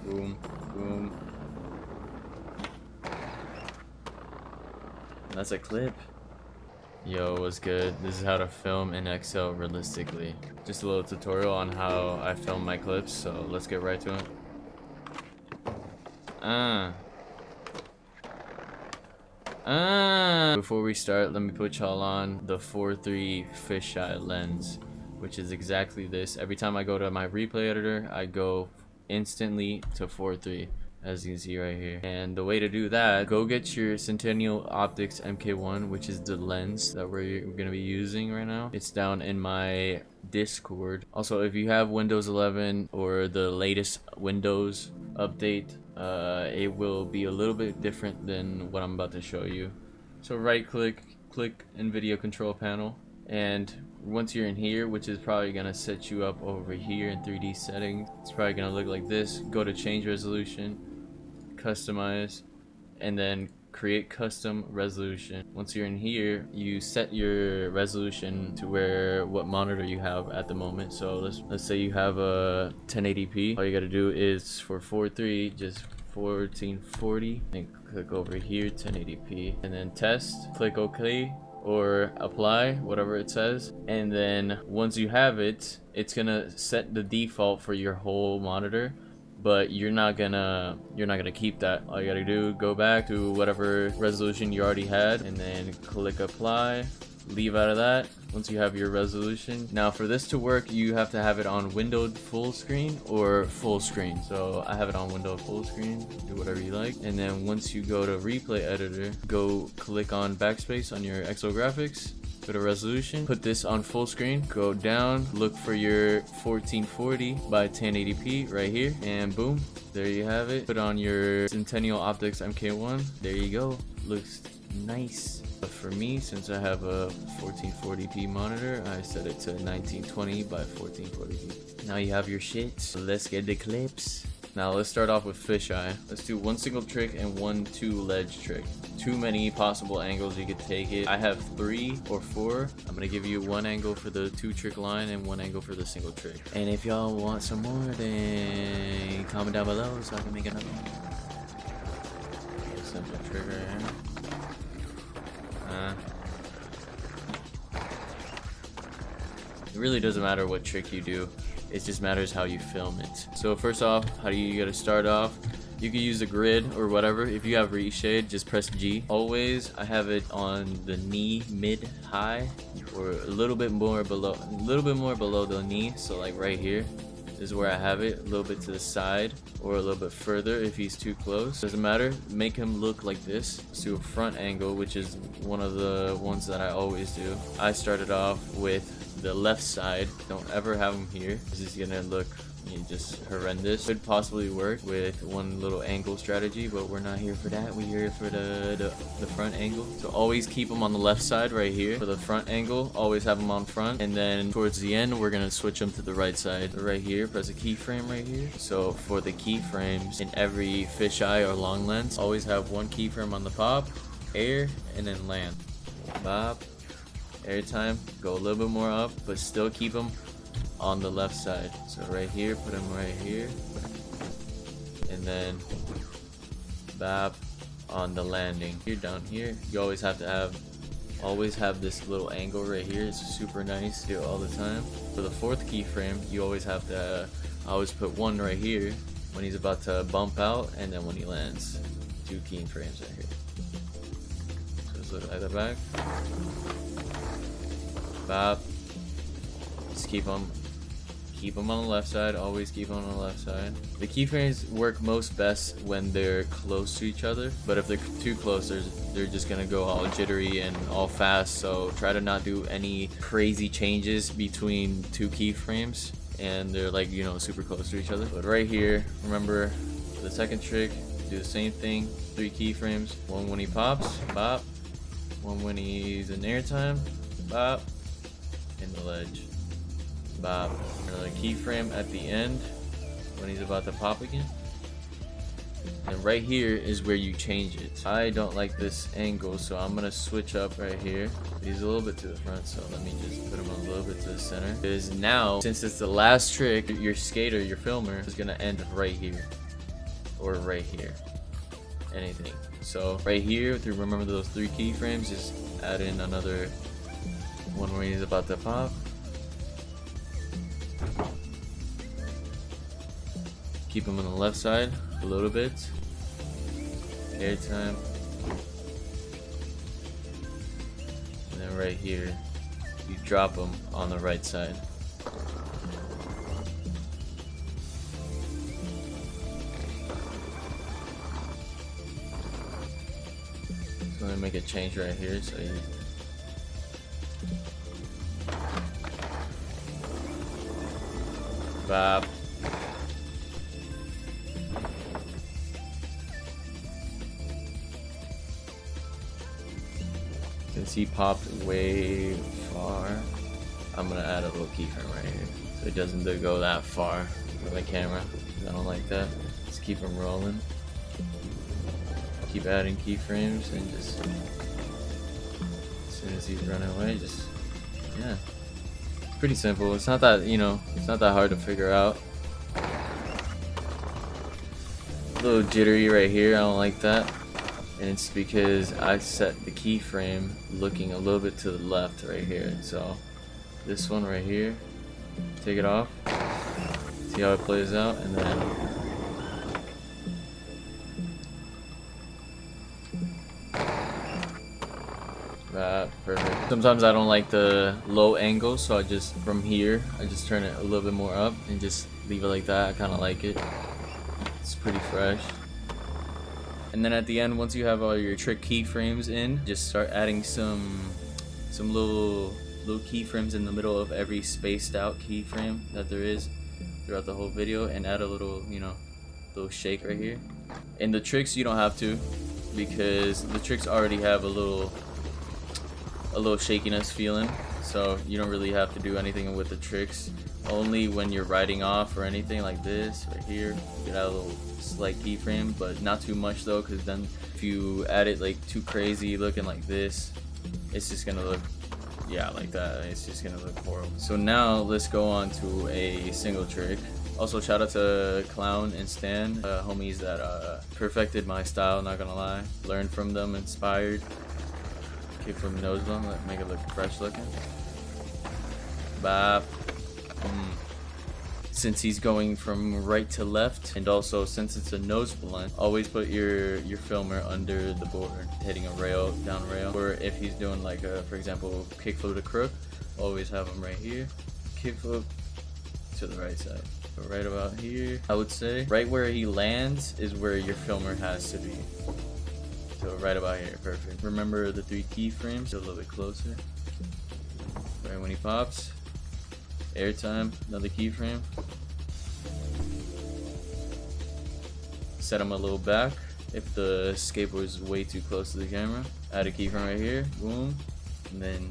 Boom, boom. That's a clip. Yo, what's good? This is how to film in Excel realistically. Just a little tutorial on how I film my clips, so let's get right to it. Before we start, let me put y'all on the 4:3 fisheye lens, which is exactly this. Every time I go to my replay editor, I go instantly to 4:3, as you can see right here. And the way to do that, go get your Centennial Optics MK1, which is the lens that we're gonna be using right now. It's down in my Discord. Also, if you have Windows 11 or the latest Windows update, it will be a little bit different than what I'm about to show you. So right click in video control panel, and once you're in here, which is probably gonna set you up over here in 3D settings, it's probably gonna look like this. Go to change resolution, customize, and then create custom resolution. Once you're in here, you set your resolution to what monitor you have at the moment. So let's say you have a 1080p. All you gotta do is for 4:3 just 1440 and click over here 1080p, and then test, click OK or apply, whatever it says. And then once you have it, it's gonna set the default for your whole monitor, but you're not gonna keep that. All you gotta do, go back to whatever resolution you already had, and then click apply, leave out of that once you have your resolution. Now for this to work, you have to have it on windowed full screen or full screen. So I have it on windowed full screen, do whatever you like. And then once you go to replay editor, go click on backspace on your Excel graphics, go to resolution, put this on full screen, go down, look for your 1440 by 1080p right here, and boom, there you have it. Put on your Centennial Optics MK1, there you go, looks nice. But for me, since I have a 1440p monitor, I set it to 1920 by 1440p. Now you have your shit, so let's get the clips. Now let's start off with fisheye. Let's do one single trick and one two ledge trick. Too many possible angles you could take it. I have 3 or 4. I'm gonna give you one angle for the 2 trick line and one angle for the single trick. And if y'all want some more, then comment down below so I can make another one. Simple trick right here. It really doesn't matter what trick you do, it just matters how you film it. So first off, how do you gotta start off? You can use a grid or whatever. If you have reshade, just press G. Always, I have it on the knee, mid, high, or a little bit more below the knee. So like right here is where I have it, a little bit to the side or a little bit further if he's too close. Doesn't matter, make him look like this. Let's do a front angle, which is one of the ones that I always do. I started off with the left side. Don't ever have him here. This is gonna look just horrendous. Could possibly work with one little angle strategy, but we're not here for that. We're here for the front angle. So always keep them on the left side right here. For the front angle, always have them on front, and then towards the end we're gonna switch them to the right side. So right here, press a keyframe right here. So for the keyframes in every fisheye or long lens, always have one keyframe on the pop, air, and then land. Bop, air time, go a little bit more up, but still keep them on the left side. So right here, put them right here, and then bop on the landing. Here, down here, you always have this little angle right here. It's super nice, do it all the time. For the 4th keyframe, you always have to always put one right here when he's about to bump out, and then when he lands, 2 keyframes right here. So just look at the back, bop, just keep them on the left side. Always keep them on the left side. The keyframes work most best when they're close to each other, but if they're too close, they're just gonna go all jittery and all fast. So try to not do any crazy changes between 2 keyframes and they're like, you know, super close to each other. But right here, remember the second trick, do the same thing. 3 keyframes, one when he pops, bop, one when he's in airtime, bop, in the ledge, bop. Another keyframe at the end when he's about to pop again. And right here is where you change it. I don't like this angle, so I'm gonna switch up right here. He's a little bit to the front, so let me just put him a little bit to the center. Because now, since it's the last trick, your skater, your filmer, is gonna end right here. or right here, anything. So right here, to remember those 3 keyframes, just add in another one where he's about to pop. Keep him on the left side a little bit. Airtime. And then right here, you drop him on the right side. So I'm gonna make a change right here. So you bop. Since he popped way far, I'm gonna add a little keyframe right here so it doesn't go that far with my camera. I don't like that. Just keep him rolling. Keep adding keyframes and just as soon as he's running away, just yeah. It's pretty simple. It's not that, you know, it's not that hard to figure out. A little jittery right here. I don't like that. And it's because I set the keyframe looking a little bit to the left right here. So this one right here, take it off, see how it plays out, and then perfect. Sometimes I don't like the low angle, so I just from here I just turn it a little bit more up and just leave it like that. I kind of like it. It's pretty fresh. And then at the end, once you have all your trick keyframes in, just start adding some little keyframes in the middle of every spaced out keyframe that there is throughout the whole video, and add a little, you know, little shake right here. And the tricks you don't have to, because the tricks already have a little shakiness feeling, so you don't really have to do anything with the tricks. Only when you're riding off or anything like this right here, you can add a little slight keyframe, but not too much though, because then if you add it like too crazy looking like this, it's just gonna look, yeah, like that. It's just gonna look horrible. So now let's go on to a single trick. Also shout out to Clown and Stan, homies that perfected my style, not gonna lie. Learned from them, inspired. Kick from nose blunt, make it look fresh looking. Bop. Since he's going from right to left, and also since it's a nose blunt, always put your filmer under the board, hitting a rail, down rail. Or if he's doing like a, for example, kickflip to crook, always have him right here. Kickflip to the right side. But right about here, I would say, right where he lands is where your filmer has to be. So right about here, perfect. Remember the 3 keyframes, a little bit closer. Right when he pops. Airtime, another keyframe. Set him a little back if the skateboard is way too close to the camera. Add a keyframe right here, boom. And then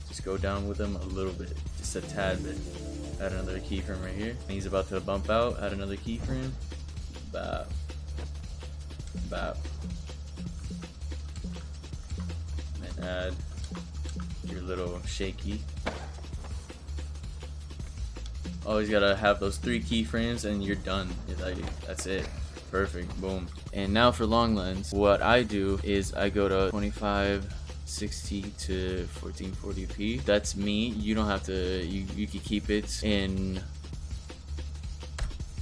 just go down with him a little bit, just a tad bit. Add another keyframe right here. And he's about to bump out, add another keyframe. Bop. Bop. And add your little shaky. Always gotta have those 3 keyframes and you're done. That's it. Perfect. Boom. And now for long lens, what I do is I go to 2560 to 1440p. That's me. You don't have to. You can keep it in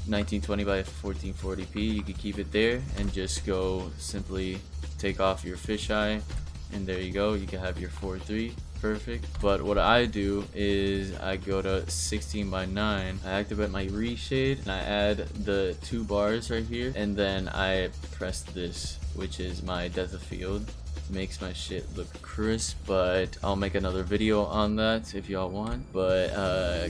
1920 by 1440p. You can keep it there and just go simply take off your fisheye, and there you go. You can have your 4:3. Perfect. But what I do is I go to 16 by 9, I activate my reshade, and I add the 2 bars right here, and then I press this, which is my depth of field. Makes my shit look crisp, but I'll make another video on that if y'all want. But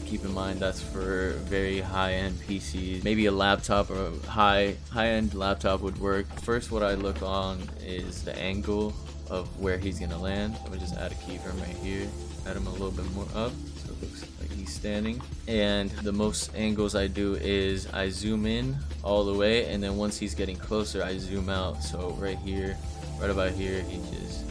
keep in mind that's for very high-end PCs. Maybe a laptop or a high-end laptop would work. First, what I look on is the angle of where he's gonna land. I'm gonna just add a keyframe right here, add him a little bit more up so it looks like he's standing. And the most angles I do is I zoom in all the way, and then once he's getting closer I zoom out. So right here, right about here, he just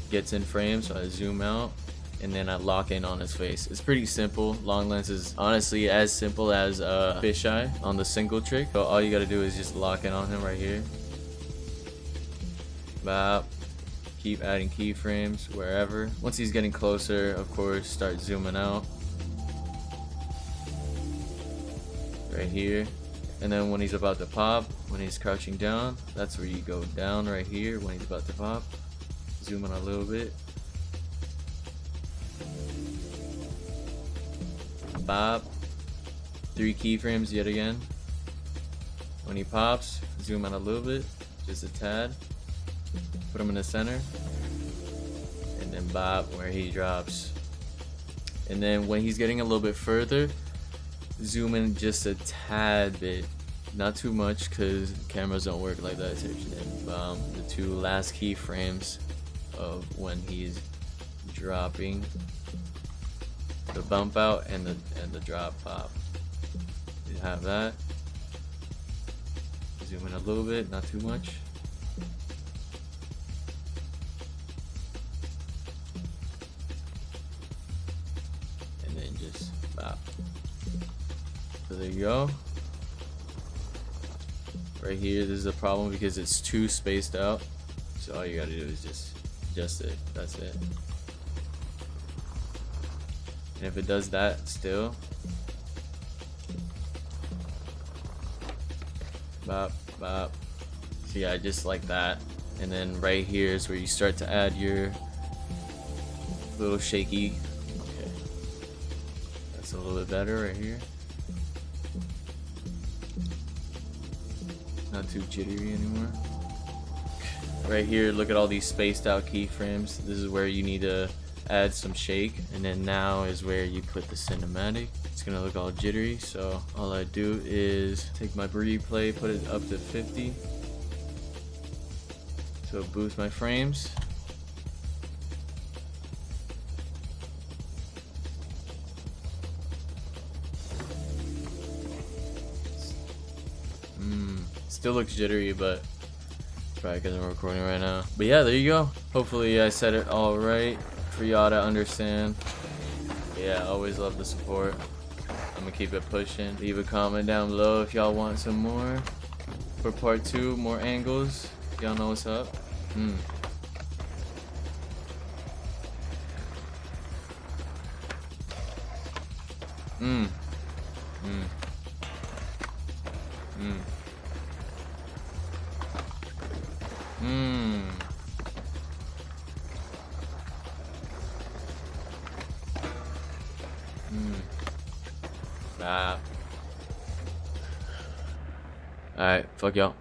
gets in frame, so I zoom out and then I lock in on his face. It's pretty simple. Long lens is honestly as simple as fisheye on the single trick. So all you gotta do is just lock in on him right here. Bop. Keep adding keyframes wherever. Once he's getting closer, of course, start zooming out. Right here. And then when he's about to pop, when he's crouching down, that's where you go down right here when he's about to pop. Zoom in a little bit. Bop. 3 keyframes yet again. When he pops, zoom in a little bit, just a tad. Put him in the center. And then bop where he drops. And then when he's getting a little bit further, zoom in just a tad bit. Not too much because cameras don't work like that. The 2 last keyframes of when he's dropping. The bump out and the drop pop. You have that. Zoom in a little bit, not too much. And then just bop. So there you go. Right here, this is a problem because it's too spaced out. So all you gotta do is just adjust it. That's it. And if it does that still, bop, bop. So yeah, just like that. And then right here is where you start to add your little shaky. Okay, that's a little bit better right here. Not too jittery anymore. Right here, look at all these spaced out keyframes. This is where you need to add some shake, and then now is where you put the cinematic. It's gonna look all jittery, so all I do is take my replay, put it up to 50 to boost my frames. Still looks jittery, but it's probably because I'm recording right now. But yeah, there you go. Hopefully I said it all right for y'all to understand. Yeah, always love the support. I'm gonna keep it pushing. Leave a comment down below if y'all want some more for part 2, more angles. Y'all know what's up. Alright, fuck y'all.